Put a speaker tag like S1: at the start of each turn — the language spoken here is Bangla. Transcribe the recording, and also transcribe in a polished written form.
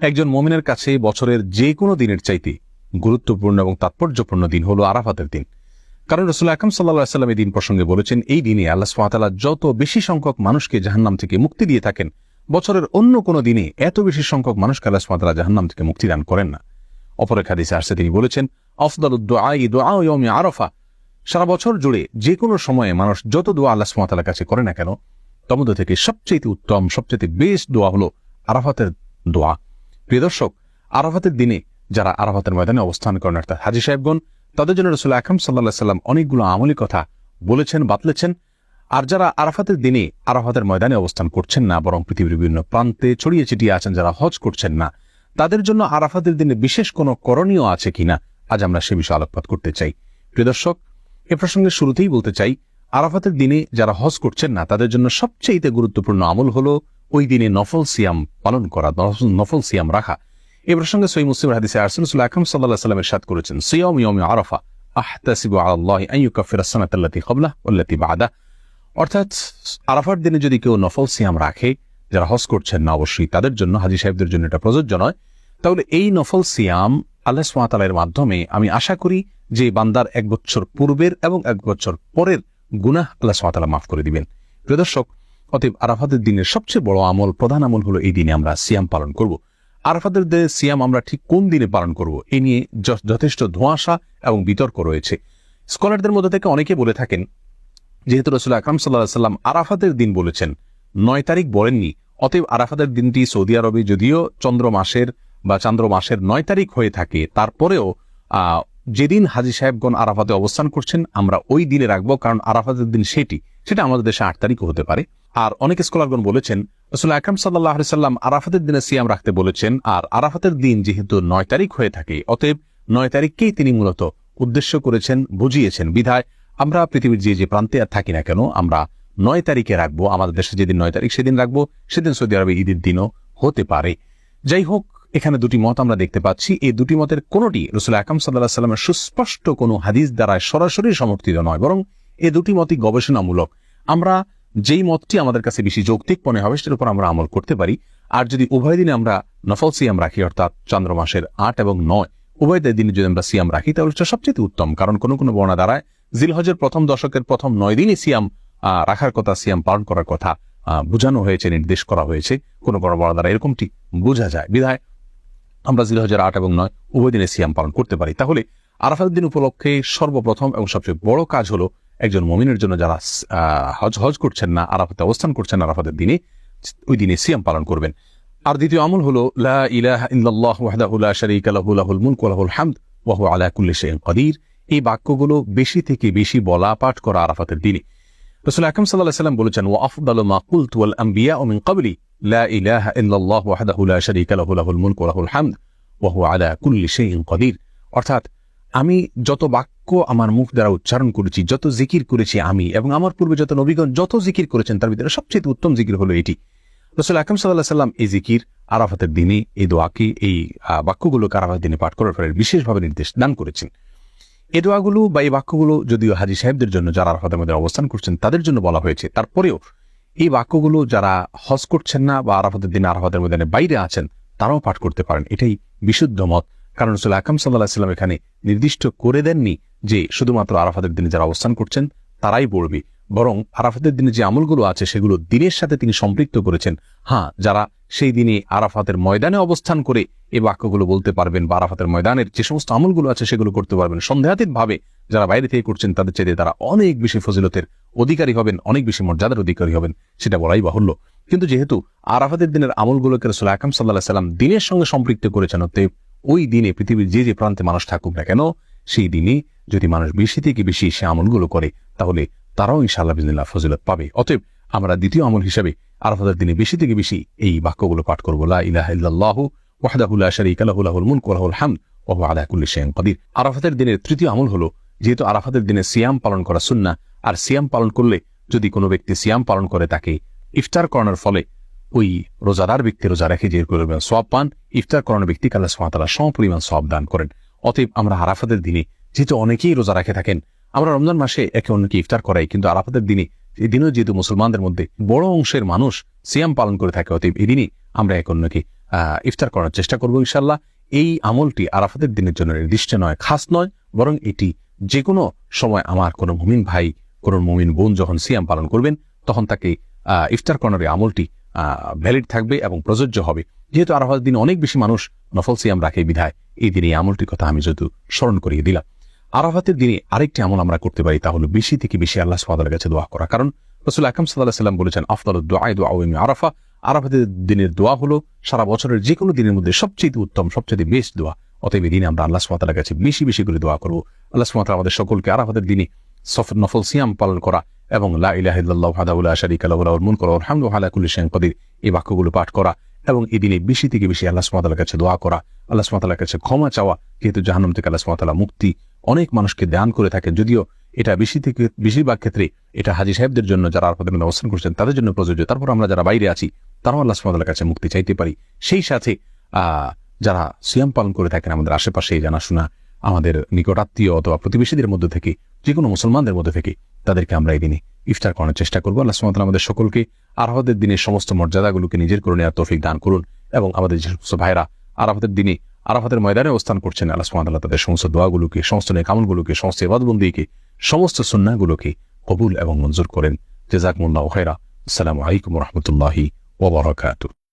S1: একজন মুমিনের কাছে বছরের যে কোনো দিনের চাইতে গুরুত্বপূর্ণ এবং তাৎপর্যপূর্ণ দিন হলো আরাফাতের দিন। কারণ রাসূল আকরাম সাল্লাল্লাহু আলাইহি ওয়াসাল্লাম এই দিন প্রসঙ্গে বলেছেন, এই দিনে আল্লাহ সুবহানাহু ওয়া তাআলা যত বেশি সংখ্যক মানুষকে জাহান্নাম থেকে মুক্তি দিয়ে থাকেন, বছরের অন্য কোনো দিনে এত বেশি সংখ্যক মানুষকে আল্লাহ সুবহানাহু ওয়া তাআলা জাহান্নাম থেকে মুক্তি দান করেন না। অপর এক হাদিসে আসছে, তিনি বলেছেন, আফদালুদ দুআই দুআউ ইয়াউমি আরাফা। সারা বছর জুড়ে যে কোনো সময়ে মানুষ যত দোয়া আল্লাহ সুবহানাহু ওয়া তাআলার কাছে করে না কেন, তার মধ্যে থেকে সবচেয়ে উত্তম, সবচেয়ে বেস্ট দোয়া হলো আরাফাতের দোয়া। প্রিয় দর্শক, আরাফাতের দিনে যারা আরাফাতের ময়দানে অবস্থান করেন অর্থাৎ হাজী সাহেবগণ, তাদের জন্য রাসূল আকরাম সাল্লাল্লাহু আলাইহি ওয়াসাল্লাম অনেকগুলো আমলী কথা বলেছেন, বাতলেছেন। আর যারা আরাফাতের দিনে আরাফাতের ময়দানে অবস্থান করছেন না, বরং পৃথিবীর বিভিন্ন প্রান্তে ছড়িয়ে ছিটিয়ে আছেন, যারা হজ করছেন না, তাদের জন্য আরাফাতের দিনে বিশেষ কোনো করণীয় আছে কিনা, আজ আমরা সে বিষয়ে আলোকপাত করতে চাই। প্রিয় দর্শক, এ প্রসঙ্গে শুরুতেই বলতে চাই, আরাফাতের দিনে যারা হজ করছেন না, তাদের জন্য সবচেয়ে গুরুত্বপূর্ণ আমল হলো ওই দিনে নফল সিয়াম পালন করা, নফল সিয়াম রাখা। এই প্রসঙ্গে সহিহ মুসলিমের হাদিসে রাসূল আকরাম সাল্লাল্লাহু আলাইহি ওয়াসাল্লাম ইরশাদ করেছেন, সিয়াম ইয়াউমি আরাফা আহতাসিবু আলাল্লাহি আন ইউকাফিরা আস-সানাতা আল্লাতী ক্বাবলাহু ওয়াল্লাতী বা'দাহু। অর্থাৎ আরাফার দিনে যদি কেউ নফল সিয়াম রাখে, যারা হজ করছেন না অবশ্যই তাদের জন্য, হাজী সাহেবদের জন্য এটা প্রযোজ্য নয়, তাহলে এই নফল সিয়াম আল্লাহ সুবহানাহু ওয়া তাআলার মাধ্যমে আমি আশা করি যে বান্দার 1 বছর পূর্বের এবং 1 বছর পরের গুনাহ আল্লাহ সুবহানাহু ওয়া তাআলা মাফ করে দিবেন। প্রিয় দর্শক, অতএব আরাফাতের দিনের সবচেয়ে বড় আমল, প্রধান আমল হলো এই দিনে আমরা সিয়াম পালন করব। আরাফাতের দিনে সিয়াম আমরা ঠিক কোন দিনে পালন করব, এ নিয়ে যথেষ্ট ধোঁয়াশা এবং বিতর্ক রয়েছে। স্কলারদের মধ্যে থেকে অনেকে বলে থাকেন, যেহেতু রাসূল আকরাম সাল্লাল্লাহু আলাইহি ওয়াসাল্লাম আরাফাতের দিন বলেছেন, 9 তারিখ বলেননি, অতএব আরাফাতের দিনটি সৌদি আরবে যদিও চন্দ্র মাসের 9 তারিখ হয়ে থাকে, তারপরেও যেদিন হাজী সাহেবগণ আরাফাতে অবস্থান করছেন আমরা ওই দিনে রাখবো, কারণ আরাফাতের দিন সেটা আমাদের দেশে 8 তারিখও হতে পারে। আর অনেক স্কলারগণ বলেছেন, রাসূল আকরাম সাল্লাল্লাহু আলাইহি ওয়াসাল্লাম আরাফাতের দিনে সিয়াম রাখতে বলেছেন, আর আরাফাতের দিন যেহেতু 9 তারিখ হয়ে থাকে, অতএব 9 তারিখকেই তিনি মূলত উদ্দেশ্য করেছেন, বুঝিয়েছেন। বিধায় আমরা পৃথিবীর যে প্রান্তে থাকি না কেন, আমরা 9 তারিখে রাখবো। আমাদের দেশে যেদিন 9 তারিখ সেদিন রাখবো, সেদিন সৌদি আরবে ঈদের দিনও হতে পারে। যাই হোক, এখানে দুটি মত আমরা দেখতে পাচ্ছি। এই দুটি মতের কোনটি রাসূল আকরাম সাল্লাল্লাহু আলাইহি ওয়াসাল্লামের সুস্পষ্ট কোনো হাদিস দ্বারা সরাসরি সমর্থিত নয়, বরং এই দুটি মতই গবেষণামূলক। আমরা যেই মতটি আমাদের কাছে বেশি যৌক্তিক মনে হবে সেটার উপর আমরা আমল করতে পারি। আর যদি উভয় দিনে আমরা নফল সিয়াম রাখি, অর্থাৎ চন্দ্র মাসের 8 এবং 9 উভয় দিনে যদি আমরা সিয়াম রাখি, তাহলে সেটা সবচেয়ে উত্তম। কারণ কোনো কোনো বর্ণনা দ্বারায় জিলহজের প্রথম দশকের প্রথম 9 দিনই সিয়াম রাখার কথা, সিয়াম পালন করার কথা বোঝানো হয়েছে, নির্দেশ করা হয়েছে। কোনো কোনো বর্ণনা দ্বারা এরকমটি বোঝা যায়। বিধায় আমরা জিলহজের 8 এবং 9 উভয় দিনে সিয়াম পালন করতে পারি। তাহলে আরাফাতের দিন উপলক্ষে সর্বপ্রথম এবং সবচেয়ে বড় কাজ হলো একজন মুমিনের জন্য যারা হজ করছেন না, আরাফাতে অবস্থান করছেন আরাফাতের দিনে, ওই দিনে সিয়াম পালন করবেন। আর দ্বিতীয় আমল হলো লা ইলাহা ইল্লাল্লাহু ওয়াহদাহু লা শারীকা লাহু লাহুল মুলকু ওয়া লাহুল হামদ ওয়া হুয়া আলা কুল্লি শাইইন কাদির। এই বাক্যগুলো বেশি থেকে বেশি বলা, পাঠ করা আরাফাতের দিনে। রাসূল আকরাম সাল্লাল্লাহু আলাইহি ওয়াসাল্লাম বলেছেন, ওয়া আফদালু মা কুলতু ওয়াল আমবিয়াউ মিন ক্বাবলি লা ইলাহা ইল্লাল্লাহু ওয়াহদাহু লা শারীকা লাহু লাহুল মুলকু ওয়া লাহুল হামদ ওয়া হুয়া আলা কুল্লি শাইইন কাদির। অর্থাৎ আমি যত বাক্য আমার মুখ দ্বারা উচ্চারণ করেছি, যত জিকির করেছি আমি এবং আমার পূর্বে যত নবীগণ যত জিকির করেছেন, তার ভিতরে সবচেয়ে উত্তম জিকির হলো এটি। রাসূল আকরাম সাল্লাল্লাহু আলাইহি ওয়াসাল্লাম এই জিকির আরাফাতের দিনে, এই দোয়াকে, এই বাক্যগুলোকে আরাফাতের দিনে পাঠ করার ফলে বিশেষভাবে নির্দেশ দান করেছেন। এই দোয়াগুলো বা এই বাক্যগুলো যদিও হাজী সাহেবদের জন্য, যারা আরাফাতের মধ্যে অবস্থান করছেন তাদের জন্য বলা হয়েছে, তারপরেও এই বাক্যগুলো যারা হজ করছেন না বা আরাফাতের দিনে আরাফাতের ময়দানের বাইরে আছেন তারাও পাঠ করতে পারেন। এটাই বিশুদ্ধ মত। কারণ রাসূল আকরাম সাল্লাল্লাহু আলাইহি ওয়াসাল্লাম এখানে নির্দিষ্ট করে দেননি যে শুধুমাত্র আরাফাতের দিনে যারা অবস্থান করছেন তারাই পড়বে, বরং আরাফাতের দিনে যে আমলগুলো আছে সেগুলো দিনের সাথে তিনি সম্পৃক্ত করেছেন। হ্যাঁ, যারা সেই দিনে আরাফাতের ময়দানে অবস্থান করে এই বাক্যগুলো বলতে পারবেন বা আরাফাতের ময়দানের যে সমস্ত আমলগুলো আছে সেগুলো করতে পারবেন, সন্দেহাতীত ভাবে যারা বাইরে থেকে করছেন তাদের চাইতে তারা অনেক বেশি ফজিলতের অধিকারী হবেন, অনেক বেশি মর্যাদার অধিকারী হবেন, সেটা বলাই বাহুল্য। কিন্তু যেহেতু আরাফাতের দিনের আমলগুলোকে রাসূল আকরাম সাল্লাল্লাহু আলাইহি ওয়াসাল্লাম দিনের সঙ্গে সম্পৃক্ত করেছেন, অতএব ওই দিনে পৃথিবীর যে প্রান্তে মানুষ থাকুক না কেন, সেই দিনে যদি মানুষ বেশি থেকে বেশি সে আমলগুলো করে, তাহলে তারাও ইনশাআল্লাহ বিইজনিল্লাহ ফজিলত পাবে। অতএব আমরা দ্বিতীয় আমল হিসেবে আরাফাতের দিনে বেশি থেকে বেশি এই বাক্যগুলো পাঠ করব, লা ইলাহা ইল্লাল্লাহু ওয়াহদাহু লা শারীকা লাহু লাহুল মুলকু ওয়া লাহুল হামদ ওয়া হুয়া আলা কুল্লি শাইইন কাদির। আরাফাতের দিনের তৃতীয় আমল হলো, যেহেতু আরাফাতের দিনে সিয়াম পালন করা সুন্নাহ, আর সিয়াম পালন করলে যদি কোনো ব্যক্তি সিয়াম পালন করে তাকে ইফতার করানোর ফলে ওই রোজাদার ব্যক্তি রোজা রেখে যে পরিমাণ সওয়াব পান, ইফতার করানোর ব্যক্তিকে আল্লাহ সুবহানাহু ওয়া তাআলা সমপরিমাণ সওয়াব দান করেন। অতএব আমরা আরাফাতের দিনে, যেহেতু অনেকেই রোজা রেখে থাকেন, আমরা রমজান মাসে একে অন্যকে ইফতার করাই, কিন্তু আরাফাতের দিনে এই দিনও যেহেতু মুসলমানদের মধ্যে বড় অংশের মানুষ সিয়াম পালন করে থাকে, অতএব এই দিনই আমরা এক অন্যকে ইফতার করার চেষ্টা করবো ইনশাআল্লাহ। এই আমলটি আরাফাতের দিনের জন্য নির্দিষ্ট নয়, খাস নয়, বরং এটি যে কোনো সময় আমার কোনো মুমিন ভাই, কোনো মুমিন বোন যখন সিয়াম পালন করবেন তখন তাকে ইফতার করার এই আমলটি ভ্যালিড থাকবে এবং প্রযোজ্য হবে। যেহেতু আরাফাতের দিনে অনেক বেশি মানুষ নফল সিয়াম রাখে বিধায় এই দিনে এই আমলটির কথা আমি যেহেতু স্মরণ করিয়ে দিলাম। আরাফাতের দিনে আরেকটি আমল আমরা করতে পারি, তা হলো বেশি থেকে বেশি আল্লাহ সুবহানাহু ওয়া তাআলার কাছে দোয়া করা। কারণ রাসূল আকরাম সাল্লাল্লাহু আলাইহি ওয়াসাল্লাম বলেছেন, আফদালুদ দুআ দুআউ ইয়াউমি আরাফা। আরাফাতের দিনের দোয়া হলো সারা বছরের যে কোনো দিনের মধ্যে সবচেয়ে উত্তম, সবচেয়ে বেস্ট দোয়া। অতএব এই দিনে আমরা আল্লাহ সুবহানাহু ওয়া তাআলার কাছে বেশি বেশি করে দোয়া করব। আল্লাহ সুবহানাহু ওয়া তাআলা আমাদের সকলকে আরাফাতের দিনে নফল সিয়াম পালন করা এবং লা ইলাহা ইল্লাল্লাহু ওয়াহদাহু লা শারীকা লাহু লাহুল মুলকু ওয়া লাহুল হামদু ওয়া আলা কুল্লি শাইইন কাদির, এই বাক্যগুলো পাঠ করা এবং এই দিনে বেশি থেকে বেশি আল্লাহ সুবহানাহু ওয়া তাআলার কাছে দোয়া করা, আল্লাহ সুবহানাহু ওয়া তাআলার কাছে ক্ষমা চাওয়া। যেহেতু জাহান্নাম থেকে আল্লাহ সুবহানাহু ওয়া তাআলা মুক্তি অনেক মানুষকে দান করে থাকেন, যদিও এটা বেশিরভাগ ক্ষেত্রে এটা হাজী সাহেবদের জন্য, যারা আরাফাতের দিনে অবস্থান করছেন তাদের জন্য প্রযোজ্য। তারপর আমরা যারা বাইরে আছি তারাও আল্লাহ সুবহানাহু ওয়া তাআলার কাছে মুক্তি চাইতে পারি। সেই সাথে যারা সিয়াম পালন করে থাকেন আমাদের আশেপাশে জানাশোনা, আমাদের নিকটাত্মীয় অথবা প্রতিবেশীদের মধ্যে থেকে, যে কোনো মুসলমানদের মধ্যে থেকে তাদেরকে আমরা এই দিনে ইফতার করার চেষ্টা করবো। আল্লাহ সুবহানাহু ওয়া তাআলা আমাদের সকলকে আরাফাতের দিনের সমস্ত মর্যাদাগুলোকে নিজের করে নেওয়ার তৌফিক দান করুন এবং আমাদের যে সমস্ত ভাইরা আরাফাতের দিনে আরাফাতের ময়দানে অবস্থান করছেন, আল্লাহ সুবহানাহু ওয়া তাআলা তাদের সমস্ত দোয়াগুলোকে, সমস্ত নেক আমলগুলোকে, সমস্ত ইবাদতবন্দিকে, সমস্ত সুন্নাহগুলোকে কবুল এবং মঞ্জুর করেন। জাযাকুমুল্লাহু খায়রা। আসসালামু আলাইকুম ওয়া রাহমাতুল্লাহি ওয়া বারাকাতুহু।